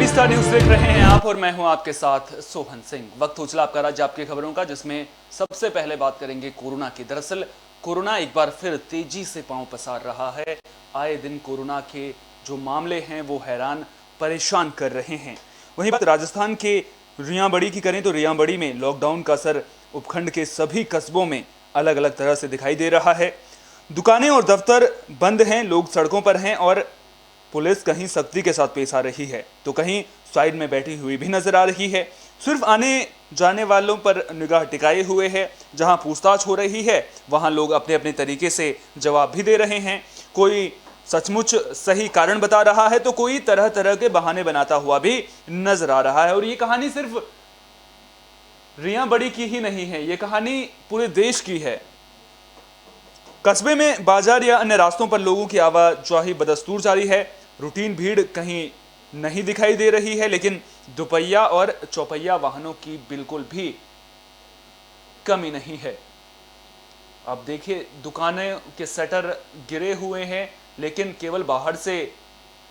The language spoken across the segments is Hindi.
टीवी स्टार न्यूज देख रहे हैं आप और मैं हूं आपके साथ सोहन सिंह। वक्त हो चला आपका राज्य आपकी खबरों का, जिसमें सबसे पहले बात करेंगे कोरोना की। दरअसल कोरोना एक बार फिर तेजी से पांव पसार रहा है। आए दिन कोरोना के जो मामले हैं वो हैरान परेशान कर रहे हैं। वहीं बात राजस्थान के रियांबड़ी की करें तो रियांबड़ी में लॉकडाउन का असर उपखंड के सभी कस्बों में अलग अलग तरह से दिखाई दे रहा है। दुकानें और दफ्तर बंद हैं, लोग सड़कों पर हैं और पुलिस कहीं सख्ती के साथ पेश आ रही है तो कहीं साइड में बैठी हुई भी नजर आ रही है। सिर्फ आने जाने वालों पर निगाह टिकाए हुए है। जहां पूछताछ हो रही है वहां लोग अपने अपने तरीके से जवाब भी दे रहे हैं। कोई सचमुच सही कारण बता रहा है तो कोई तरह तरह के बहाने बनाता हुआ भी नजर आ रहा है। और ये कहानी सिर्फ रियांबड़ी की ही नहीं है, ये कहानी पूरे देश की है। कस्बे में बाजार या अन्य रास्तों पर लोगों की आवाजाही बदस्तूर जारी है। रूटीन भीड़ कहीं नहीं दिखाई दे रही है, लेकिन दुपहिया और चौपहिया वाहनों की बिल्कुल भी कमी नहीं है। अब देखिए, दुकानें के शटर गिरे हुए हैं, लेकिन केवल बाहर से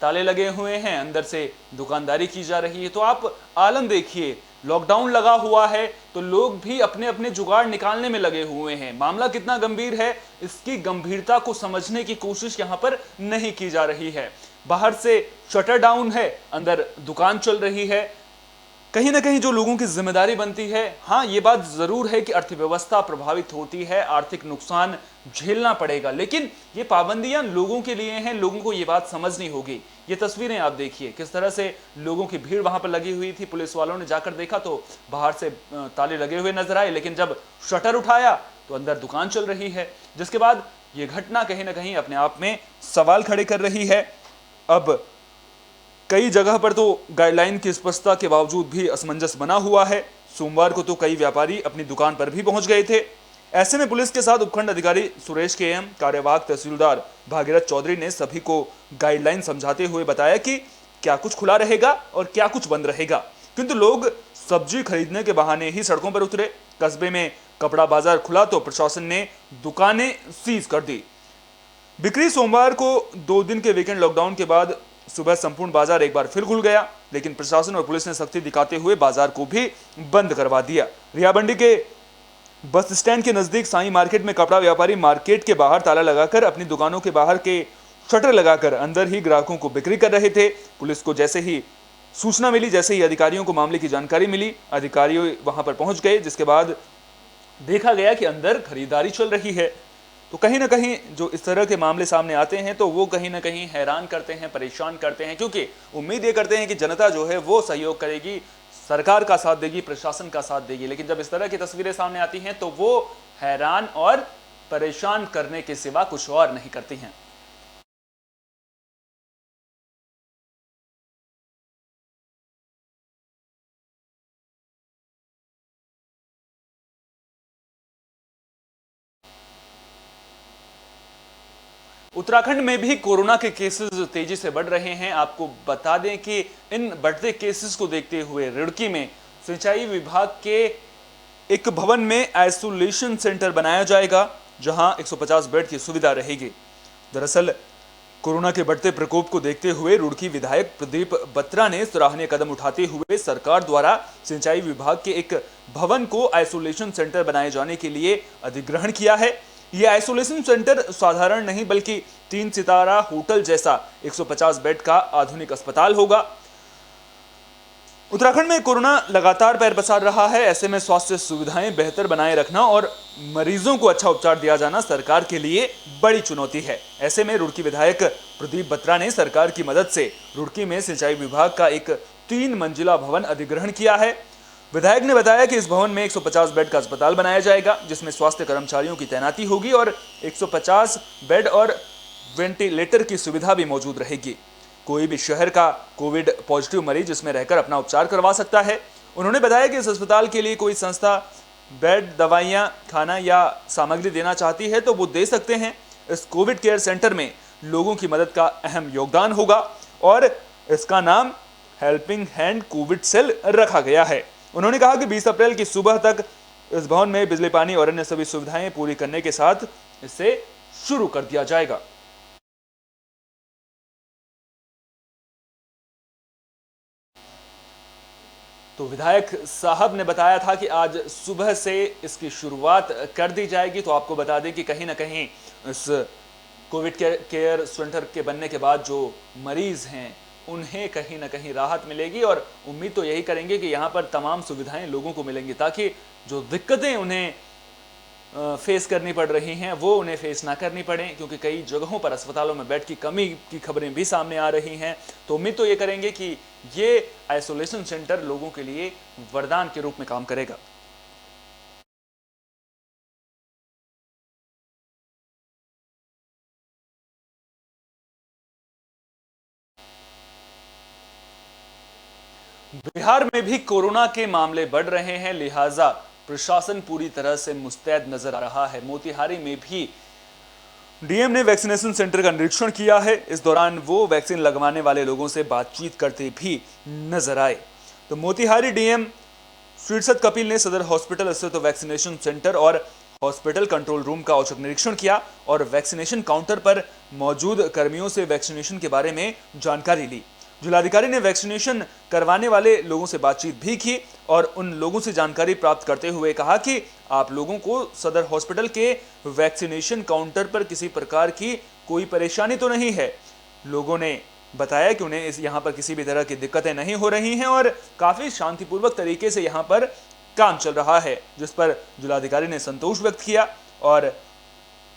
ताले लगे हुए हैं, अंदर से दुकानदारी की जा रही है। तो आप आलम देखिए, लॉकडाउन लगा हुआ है तो लोग भी अपने अपने जुगाड़ निकालने में लगे हुए हैं। मामला कितना गंभीर है, इसकी गंभीरता को समझने की कोशिश यहां पर नहीं की जा रही है। बाहर से शटर डाउन है, अंदर दुकान चल रही है। कहीं ना कहीं जो लोगों की जिम्मेदारी बनती है, हाँ ये बात जरूर है कि अर्थव्यवस्था प्रभावित होती है, आर्थिक नुकसान झेलना पड़ेगा, लेकिन ये पाबंदियां लोगों के लिए हैं। लोगों को ये बात समझनी होगी। ये तस्वीरें आप देखिए, किस तरह से लोगों की भीड़ वहां पर लगी हुई थी। पुलिस वालों ने जाकर देखा तो बाहर से ताले लगे हुए नजर आए, लेकिन जब शटर उठाया तो अंदर दुकान चल रही है। जिसके बाद ये घटना कहीं ना कहीं अपने आप में सवाल खड़े कर रही है। अब कई जगह पर तो गाइडलाइन की स्पष्टता के बावजूद भी असमंजस बना हुआ है। सोमवार को तो कई व्यापारी अपनी दुकान पर भी पहुंच गए थे। ऐसे में पुलिस के साथ उपखंड अधिकारी सुरेश के एम, कार्यवाहक तहसीलदार भागीरथ चौधरी ने सभी को गाइडलाइन समझाते हुए बताया कि क्या कुछ खुला रहेगा और क्या कुछ बंद रहेगा। किंतु लोग सब्जी खरीदने के बहाने ही सड़कों पर उतरे। कस्बे में कपड़ा बाजार खुला तो प्रशासन ने दुकानें सीज कर दी। बिक्री सोमवार को 2 दिन के वीकेंड लॉकडाउन के बाद सुबह संपूर्ण बाजार एक बार फिर खुल गया, लेकिन प्रशासन और पुलिस ने सख्ती दिखाते हुए बाजार को भी बंद करवा दिया। रियांबड़ी के बस स्टैंड के नजदीक साई मार्केट में कपड़ा व्यापारी मार्केट के बाहर ताला लगाकर अपनी दुकानों के बाहर के शटर लगाकर अंदर ही ग्राहकों को बिक्री कर रहे थे। पुलिस को जैसे ही सूचना मिली, जैसे ही अधिकारियों को मामले की जानकारी मिली, अधिकारी वहां पर पहुंच गए। जिसके बाद देखा गया कि अंदर खरीदारी चल रही है। तो कहीं ना कहीं जो इस तरह के मामले सामने आते हैं तो वो कहीं ना कहीं हैरान करते हैं, परेशान करते हैं, क्योंकि उम्मीद ये करते हैं कि जनता जो है वो सहयोग करेगी, सरकार का साथ देगी, प्रशासन का साथ देगी। लेकिन जब इस तरह की तस्वीरें सामने आती हैं तो वो हैरान और परेशान करने के सिवा कुछ और नहीं करती हैं। उत्तराखंड में भी कोरोना के केसेस तेजी से बढ़ रहे हैं। आपको बता दें कि इन बढ़ते केसेस को देखते हुए रुड़की में सिंचाई विभाग के एक भवन में आइसोलेशन सेंटर बनाया जाएगा, जहां 150 बेड की सुविधा रहेगी। दरअसल कोरोना के बढ़ते प्रकोप को देखते हुए रुड़की विधायक प्रदीप बत्रा ने सराहनीय कदम उठाते हुए सरकार द्वारा सिंचाई विभाग के एक भवन को आइसोलेशन सेंटर बनाए जाने के लिए अधिग्रहण किया है। यह आइसोलेशन सेंटर साधारण नहीं बल्कि 3 सितारा होटल जैसा 150 बेड का आधुनिक अस्पताल होगा। उत्तराखंड में कोरोना लगातार पैर पसार रहा है। ऐसे में स्वास्थ्य सुविधाएं बेहतर बनाए रखना और मरीजों को अच्छा उपचार दिया जाना सरकार के लिए बड़ी चुनौती है। ऐसे में रुड़की विधायक प्रदीप बत्रा ने सरकार की मदद से रुड़की में सिंचाई विभाग का एक 3 मंजिला भवन अधिग्रहण किया है। विधायक ने बताया कि इस भवन में 150 बेड का अस्पताल बनाया जाएगा, जिसमें स्वास्थ्य कर्मचारियों की तैनाती होगी और 150 बेड और वेंटिलेटर की सुविधा भी मौजूद रहेगी। कोई भी शहर का कोविड पॉजिटिव मरीज इसमें रहकर अपना उपचार करवा सकता है। उन्होंने बताया कि इस अस्पताल के लिए कोई संस्था बेड, दवाइयां, खाना या सामग्री देना चाहती है तो वो दे सकते हैं। इस कोविड केयर सेंटर में लोगों की मदद का अहम योगदान होगा और इसका नाम हेल्पिंग हैंड कोविड सेल रखा गया है। उन्होंने कहा कि 20 अप्रैल की सुबह तक इस भवन में बिजली, पानी और अन्य सभी सुविधाएं पूरी करने के साथ इसे शुरू कर दिया जाएगा। तो विधायक साहब ने बताया था कि आज सुबह से इसकी शुरुआत कर दी जाएगी। तो आपको बता दें कि कहीं ना कहीं इस कोविड केयर सेंटर के बनने के बाद जो मरीज हैं उन्हें कहीं ना कहीं राहत मिलेगी, और उम्मीद तो यही करेंगे कि यहाँ पर तमाम सुविधाएं लोगों को मिलेंगी ताकि जो दिक्कतें उन्हें फेस करनी पड़ रही हैं वो उन्हें फेस ना करनी पड़े, क्योंकि कई जगहों पर अस्पतालों में बेड की कमी की खबरें भी सामने आ रही हैं। तो उम्मीद तो ये करेंगे कि ये आइसोलेशन सेंटर लोगों के लिए वरदान के रूप में काम करेगा। बिहार में भी कोरोना के मामले बढ़ रहे हैं, लिहाजा प्रशासन पूरी तरह से मुस्तैद नजर आ रहा है। मोतिहारी में भी डीएम ने वैक्सीनेशन सेंटर का निरीक्षण किया है। इस दौरान वो वैक्सीन लगवाने वाले लोगों से बातचीत करते भी नजर आए। तो मोतिहारी डीएम शीर्षद कपिल ने सदर हॉस्पिटल स्थित वैक्सीनेशन सेंटर और हॉस्पिटल कंट्रोल रूम का औचक निरीक्षण किया और वैक्सीनेशन काउंटर पर मौजूद कर्मियों से वैक्सीनेशन के बारे में जानकारी ली। जिलाधिकारी ने वैक्सीनेशन करवाने वाले लोगों से बातचीत भी की और उन लोगों से जानकारी प्राप्त करते हुए कहा कि आप लोगों को सदर हॉस्पिटल के वैक्सीनेशन काउंटर पर किसी प्रकार की कोई परेशानी तो नहीं है। लोगों ने बताया कि उन्हें यहाँ पर किसी भी तरह की दिक्कतें नहीं हो रही हैं और काफी शांतिपूर्वक तरीके से यहाँ पर काम चल रहा है, जिस पर जिलाधिकारी ने संतोष व्यक्त किया और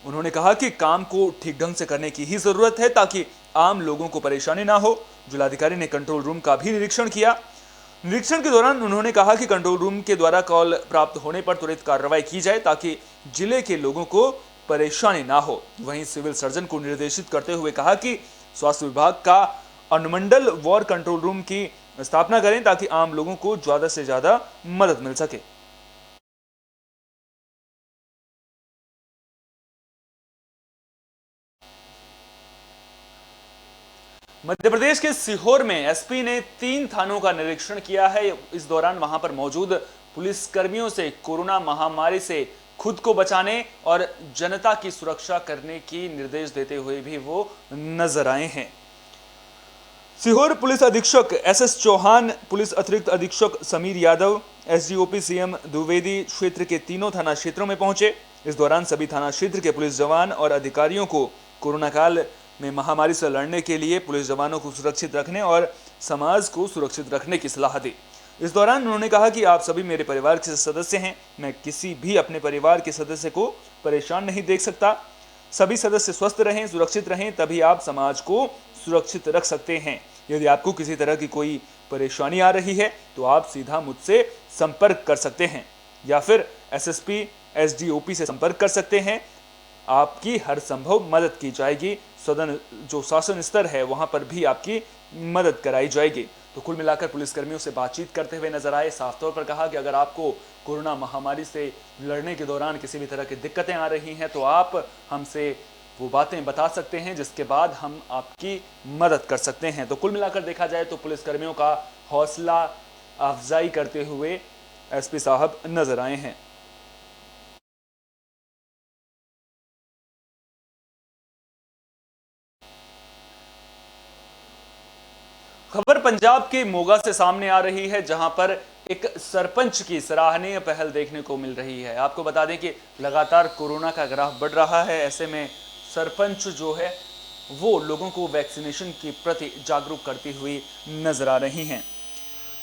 उन्होंने कहा कि काम को ठीक ढंग से करने की ही जरूरत है ताकि आम लोगों को परेशानी ना हो। जिलाधिकारी ने कंट्रोल रूम का भी निरीक्षण किया। निरीक्षण के दौरान उन्होंने कहा कि कंट्रोल रूम के द्वारा कॉल प्राप्त होने पर त्वरित कार्रवाई की जाए ताकि जिले के लोगों को परेशानी ना हो। वहीं सिविल सर्जन को निर्देशित करते हुए कहा कि स्वास्थ्य विभाग का अनुमंडल वॉर कंट्रोल रूम की स्थापना करें ताकि आम लोगों को ज्यादा से ज्यादा मदद मिल सके। मध्य प्रदेश के सीहोर में एसपी ने 3 थानों का निरीक्षण किया है। इस दौरान वहां पर मौजूद पुलिस कर्मियों से कोरोना महामारी से खुद को बचाने और जनता की सुरक्षा करने की निर्देश देते हुए भी वो नजर आए हैं। सीहोर पुलिस अधीक्षक एसएस चौहान, पुलिस अतिरिक्त अधीक्षक समीर यादव, एसडीओपी सीएम द्विवेदी क्षेत्र के तीनों थाना क्षेत्रों में पहुंचे। इस दौरान सभी थाना क्षेत्र के पुलिस जवान और अधिकारियों को कोरोना काल में महामारी से लड़ने के लिए पुलिस जवानों को सुरक्षित रखने और समाज को सुरक्षित रखने की सलाह दी। इस दौरान उन्होंने कहा कि आप सभी मेरे परिवार के सदस्य हैं, मैं किसी भी अपने परिवार के सदस्य को परेशान नहीं देख सकता। सभी सदस्य स्वस्थ रहें, सुरक्षित रहें, तभी आप समाज को सुरक्षित रख सकते हैं। यदि आपको किसी तरह की कोई परेशानी आ रही है तो आप सीधा मुझसे संपर्क कर सकते हैं या फिर एसएसपी एसडीओपी से संपर्क कर सकते हैं। आपकी हर संभव मदद की जाएगी। सदन जो शासन स्तर है वहां पर भी आपकी मदद कराई जाएगी। तो कुल मिलाकर पुलिसकर्मियों से बातचीत करते हुए नजर आए। साफ तौर पर कहा कि अगर आपको कोरोना महामारी से लड़ने के दौरान किसी भी तरह की दिक्कतें आ रही हैं तो आप हमसे वो बातें बता सकते हैं जिसके बाद हम आपकी मदद कर सकते हैं। तो कुल मिलाकर देखा जाए तो पुलिसकर्मियों का हौसला अफजाई करते हुए एसपी साहब नजर आए हैं। खबर पंजाब के मोगा से सामने आ रही है, जहां पर एक सरपंच की सराहनीय पहल देखने को मिल रही है। आपको बता दें कि लगातार कोरोना का ग्राफ बढ़ रहा है, ऐसे में सरपंच जो है वो लोगों को वैक्सीनेशन के प्रति जागरूक करती हुई नजर आ रही हैं।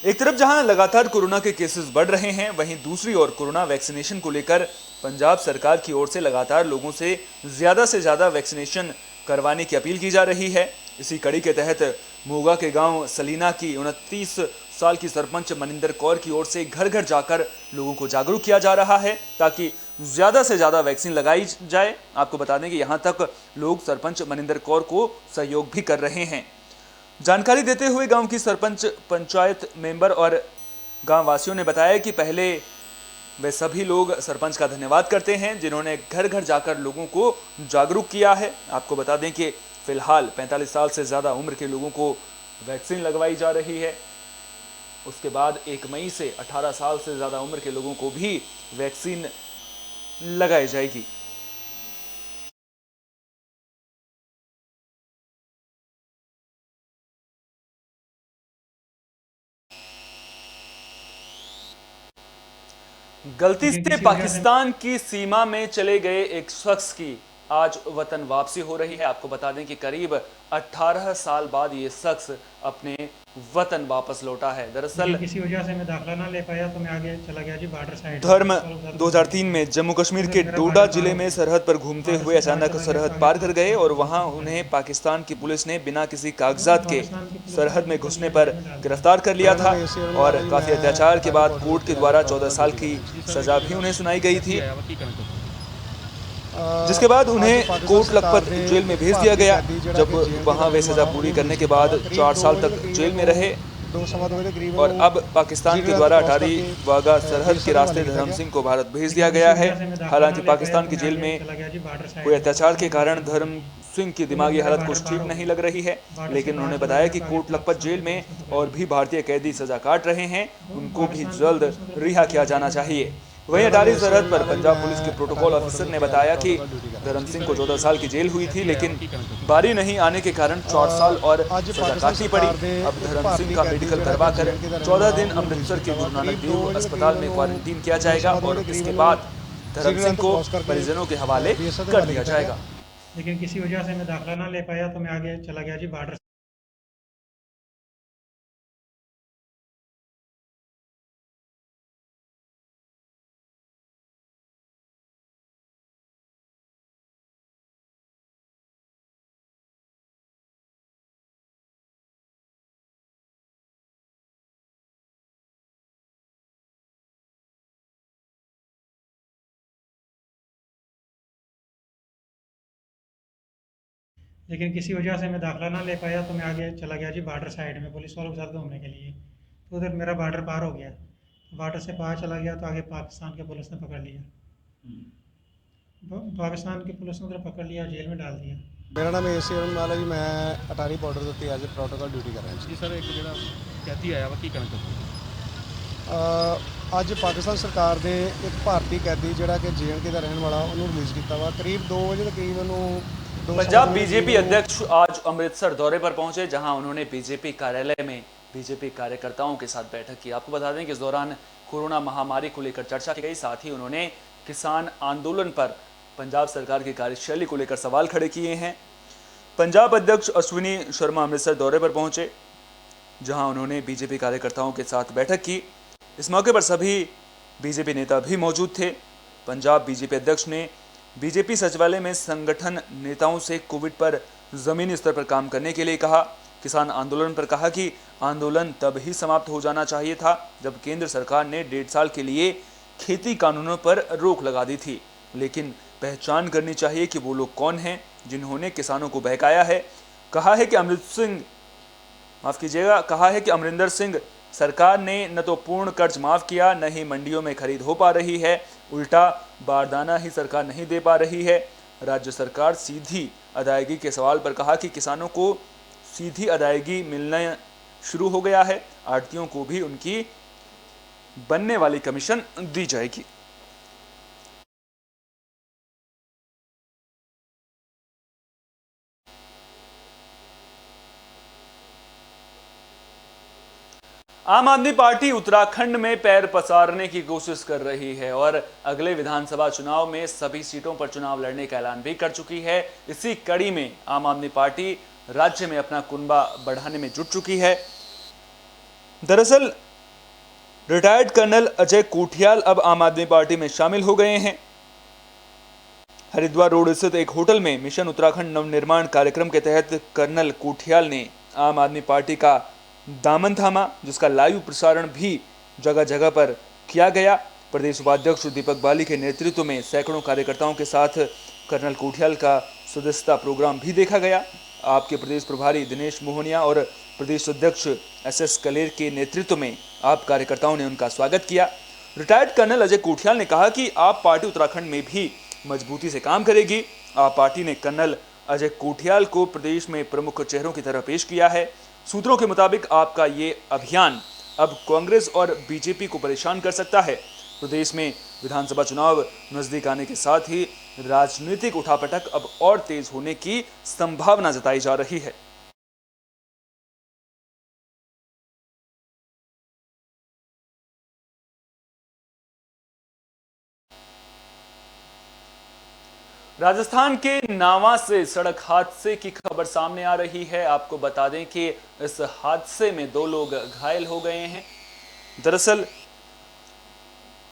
एक तरफ जहां लगातार कोरोना के केसेस बढ़ रहे हैं, वहीं दूसरी ओर कोरोना वैक्सीनेशन को लेकर पंजाब सरकार की ओर से लगातार लोगों से ज़्यादा वैक्सीनेशन करवाने की अपील की जा रही है। इसी कड़ी के तहत मोगा के गांव सलीना की 29 साल की सरपंच मनिंदर कौर की ओर से घर घर जाकर लोगों को जागरूक किया जा रहा है ताकि ज़्यादा से ज़्यादा वैक्सीन लगाई जाए। आपको बता दें कि यहाँ तक लोग सरपंच मनिंदर कौर को सहयोग भी कर रहे हैं। जानकारी देते हुए गांव की सरपंच, पंचायत मेंबर और गांव वासियों ने बताया कि पहले वे सभी लोग सरपंच का धन्यवाद करते हैं जिन्होंने घर घर जाकर लोगों को जागरूक किया है। आपको बता दें कि फिलहाल 45 साल से ज़्यादा उम्र के लोगों को वैक्सीन लगवाई जा रही है। उसके बाद 1 मई से 18 साल से ज़्यादा उम्र के लोगों को भी वैक्सीन लगाई जाएगी। गलती से पाकिस्तान की सीमा में चले गए एक शख्स की आज वतन वापसी हो रही है। आपको बता दें कि करीब 18 साल बाद ये शख्स अपने वतन वापस लौटा है। दरअसल किसी वजह से मैं दाखिला ना ले पाया तो मैं आगे चला गया जी बॉर्डर साइड में। धर्म 2003 में जम्मू कश्मीर के मेरा डोडा बॉर्डर पार जिले हो में गया, सरहद पर घूमते बॉर्डर हुए से बाहर अचानक चला गया तो सरहद आगे पार कर गए पाकिस्तान और की पुलिस वहां ने पकड़ उन्हें लिया। पाकिस्तान की पुलिस ने बिना किसी कागजात के पाकिस्तान की पुलिस ने सरहद में उनको घुसने लिया, पर जेल में डाल दिया। गिरफ्तार कर लिया था और मैं काफी अत्याचार के अटारी बाद बॉर्डर कोर्ट के उत्ते द्वारा आज 14 साल प्रोटोकॉल की ड्यूटी कर रहे सजा भी उन्हें सुनाई गई थी, जिसके बाद ਅੱਜ उन्हें ਪਾਕਿਸਤਾਨ कोर्ट सरकार लखपत ਦੇ जेल में भेज ਭਾਰਤੀ दिया गया। ਕੈਦੀ ਜਿਹੜਾ जब ਕਿ ਜੇਲ੍ਹ वहां ਦੇ वे ਰਹਿਣ सजा ਵਾਲਾ पूरी ਉਹਨੂੰ करने के ਰਿਲੀਜ਼ बाद ਕੀਤਾ। करीब 4 साल 2 तक ਵਜੇ जेल में रहे दो सवा दो बजे तकरीबन और अब पाकिस्तान के द्वारा अटारी वाघा सरहद के रास्ते धर्म सिंह को भारत भेज दिया गया है। हालांकि पाकिस्तान की जेल में हुए अत्याचार के कारण धर्म सिंह की दिमागी हालत कुछ ठीक नहीं लग रही है, लेकिन उन्होंने बताया कि कोट लखपत जेल में और भी भारतीय कैदी सजा काट रहे हैं, उनको भी जल्द रिहा किया जाना चाहिए। वहीं अटारी सरहद पर पंजाब पुलिस के प्रोटोकॉल ऑफिसर ने बताया कि धर्म सिंह को 14 साल की जेल हुई थी, लेकिन बारी नहीं आने के कारण 4 साल और सजा काटनी पड़ी। अब धर्म सिंह का मेडिकल करवा कर 14 दिन अमृतसर के गुरु नानक देव अस्पताल में क्वारंटीन किया जाएगा और इसके बाद धर्म सिंह को परिजनों के हवाले कर दिया जाएगा। लेकिन किसी वजह से मैं दाखिला ना ले पाया तो मैं आगे चला गया जी बॉर्डर। लेकिन किसी वजह से मैं दाखिला ना ले पाया तो मैं आगे चला गया जी बॉर्डर साइड में पुलिस वालों के साथ घूमने के लिए। तो उधर मेरा बॉर्डर पार हो गया, बॉर्डर से पार चला गया तो आगे पाकिस्तान की पुलिस ने पकड़ लिया। पाकिस्तान की पुलिस ने उधर पकड़ लिया, जेल में डाल दिया। मेरा नाम एसी अरुण माला जी, मैं अटारी बॉर्डर ਦੇ ਉੱਤੇ ਅੱਜ ਪ੍ਰੋਟੋਕॉल ਡਿਊਟੀ ਕਰ ਰਿਹਾ ਜੀ ਸਰ ਇੱਕ ਜਿਹੜਾ ਕੈਦੀ ਆਇਆ ਵਾ ਕੀ ਕਹਿਣਾ ਚਾਹੁੰਦੇ ਹਾਂ। ਅੱਜ ਪਾਕਿਸਤਾਨ ਸਰਕਾਰ ਦੇ ਇੱਕ ਭਾਰਤੀ ਕੈਦੀ ਜਿਹੜਾ ਕਿ JNK ਦਾ ਰਹਿਣ ਵਾਲਾ ਉਹਨੂੰ ਰਿਲੀਜ਼ ਕੀਤਾ ਵਾ। ਕਰੀਬ 2 ਵਜੇ ਤਕਰੀਬਨ ਉਹਨੂੰ पंजाब बीजेपी अध्यक्ष आज अमृतसर दौरे पर पहुंचे, जहां उन्होंने बीजेपी कार्यालय में बीजेपी कार्यकर्ताओं के साथ बैठक की। आपको बता दें कि इस दौरान कोरोना महामारी को लेकर चर्चा की गई, साथ ही उन्होंने किसान आंदोलन पर पंजाब सरकार की कार्यशैली को लेकर सवाल खड़े किए हैं। पंजाब अध्यक्ष अश्विनी शर्मा अमृतसर दौरे पर पहुंचे, जहां उन्होंने बीजेपी कार्यकर्ताओं के साथ बैठक की। इस मौके पर सभी बीजेपी नेता भी मौजूद थे। पंजाब बीजेपी अध्यक्ष ने बीजेपी सचिवालय में संगठन नेताओं से कोविड पर जमीनी स्तर पर काम करने के लिए कहा। किसान आंदोलन पर कहा कि आंदोलन तब ही समाप्त हो जाना चाहिए था जब केंद्र सरकार ने 1.5 साल के लिए खेती कानूनों पर रोक लगा दी थी, लेकिन पहचान करनी चाहिए कि वो लोग कौन हैं जिन्होंने किसानों को बहकाया है। कहा है कि अमरिंदर सिंह सरकार ने न तो पूर्ण कर्ज माफ किया, न ही मंडियों में खरीद हो पा रही है, उल्टा बारदाना ही सरकार नहीं दे पा रही है। राज्य सरकार सीधी अदायगी के सवाल पर कहा कि किसानों को सीधी अदायगी मिलना शुरू हो गया है, आढ़तियों को भी उनकी बनने वाली कमीशन दी जाएगी। आम आदमी पार्टी उत्तराखंड में पैर पसारने की कोशिश कर रही है और अगले विधानसभा चुनाव में सभी सीटों पर चुनाव लड़ने का ऐलान भी कर चुकी है। इसी कड़ी में आम आदमी पार्टी राज्य में अपना कुनबा बढ़ाने में जुट चुकी है। दरअसल रिटायर्ड कर्नल अजय कोठियाल अब आम आदमी पार्टी में शामिल हो गए हैं। हरिद्वार रोड स्थित एक होटल में मिशन उत्तराखंड नवनिर्माण कार्यक्रम के तहत कर्नल कोठियाल ने आम आदमी पार्टी का दामन थामा, जिसका लाइव प्रसारण भी जगह जगह पर किया गया। प्रदेश उपाध्यक्ष दीपक बाली के नेतृत्व में सैकड़ों कार्यकर्ताओं के साथ कर्नल कोठियाल का सदस्यता प्रोग्राम भी देखा गया। आपके प्रदेश प्रभारी दिनेश मोहनिया और प्रदेश अध्यक्ष SS कलेर के नेतृत्व में आप कार्यकर्ताओं ने उनका स्वागत किया। रिटायर्ड कर्नल अजय कोठियाल ने कहा कि आप पार्टी उत्तराखंड में भी मजबूती से काम करेगी। आप पार्टी ने कर्नल अजय कोठियाल को प्रदेश में प्रमुख चेहरों की तरह पेश किया है। सूत्रों के मुताबिक आपका ये अभियान अब कांग्रेस और बीजेपी को परेशान कर सकता है। प्रदेश में विधानसभा चुनाव नजदीक आने के साथ ही राजनीतिक उठापटक अब और तेज होने की संभावना जताई जा रही है। राजस्थान के नावा से सड़क हादसे की खबर सामने आ रही है। आपको बता दें कि इस हादसे में 2 लोग घायल हो गए हैं। दरअसल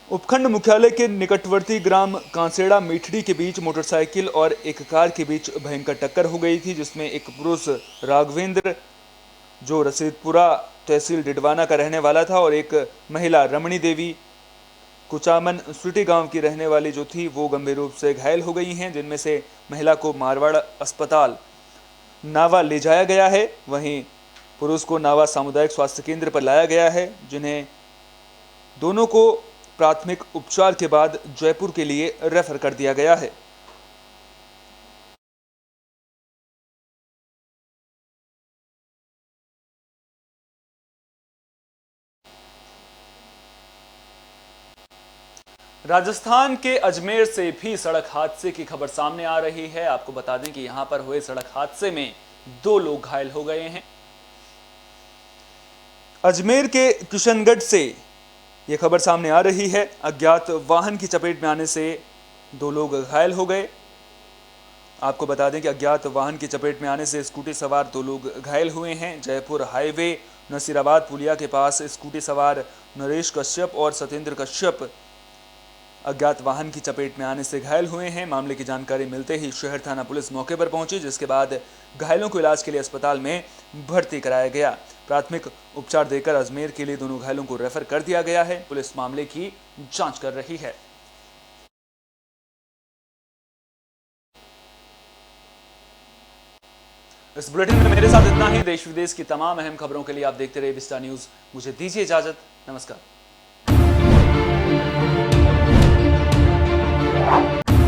उपखंड मुख्यालय के निकटवर्ती ग्राम कांसेड़ा मीठड़ी के बीच मोटरसाइकिल और एक कार के बीच भयंकर टक्कर हो गई थी, जिसमें एक पुरुष राघवेंद्र जो रसीदपुरा तहसील डिडवाना का रहने वाला था और एक महिला रमणी देवी कुचामन स्वीटी गांव की रहने वाली जो थी वो गंभीर रूप से घायल हो गई हैं, जिनमें से महिला को मारवाड़ अस्पताल नावा ले जाया गया है। वहीं पुरुष को नावा सामुदायिक स्वास्थ्य केंद्र पर लाया गया है, जिन्हें दोनों को प्राथमिक उपचार के बाद जयपुर के लिए रेफर कर दिया गया है। राजस्थान के अजमेर से भी सड़क हादसे की खबर सामने आ रही है। आपको बता दें कि यहां पर हुए सड़क हादसे में 2 लोग घायल हो गए हैं। अजमेर के किशनगढ़ से यह खबर सामने आ रही है। अज्ञात वाहन की चपेट में आने से 2 लोग घायल हो गए। आपको बता दें कि अज्ञात वाहन की चपेट में आने से स्कूटी सवार 2 लोग घायल हुए हैं। जयपुर हाईवे नसीराबाद पुलिया के पास स्कूटी सवार नरेश कश्यप और सत्येंद्र कश्यप अज्ञात वाहन की चपेट में आने से घायल हुए हैं। मामले की जानकारी मिलते ही शहर थाना पुलिस मौके पर पहुंची, जिसके बाद घायलों को इलाज के लिए अस्पताल में भर्ती कराया गया। प्राथमिक उपचार देकर अजमेर के लिए दोनों घायलों को रेफर कर दिया गया है। पुलिस मामले की जांच कर रही है। इस बुलेटिन में मेरे साथ इतना ही। देश विदेश की तमाम अहम खबरों के लिए आप देखते रहिए विस्टा न्यूज। मुझे दीजिए इजाजत। नमस्कार।